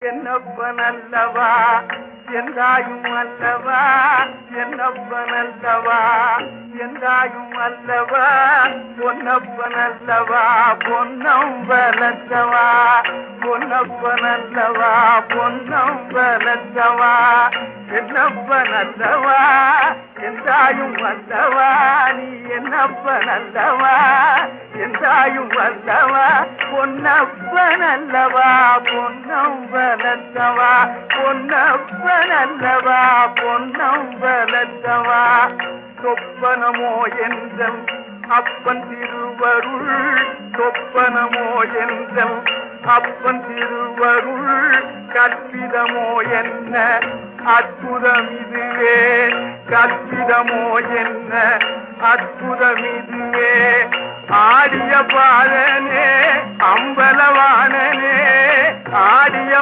என்னப்பனல்லவா எந்தாயும் அல்லவா என்னப்பனல்லவா எந்தாயும் அல்லவா பொன்னப்பனல்லவா பொன்னம் வளர்த்தவா பொன்னப்பனல்லவா பொன்னம் வளர்த்தவா என்னப்பனல்லவா எந்தாயும் அல்லவா நீ என்னப்பனல்லவா எந்தாயும் அல்லவா பொன்னப்பனல்லவா பொன்னம் வளர்த்தவா பொன்னப்பனல்லவா பொன்னம் வளர்த்தவா சொப்பனமோ என்றல் அப்பன் திருவருள் சொப்பனமோ என்றல் அப்பன் திருவருள் கற்பிதமோ என்ன அற்புதம் இதுவே கற்பிதமோ என்ன அற்புதம் இதுவே ஆடிய பாலனே அம்பலவானனே ஆடிய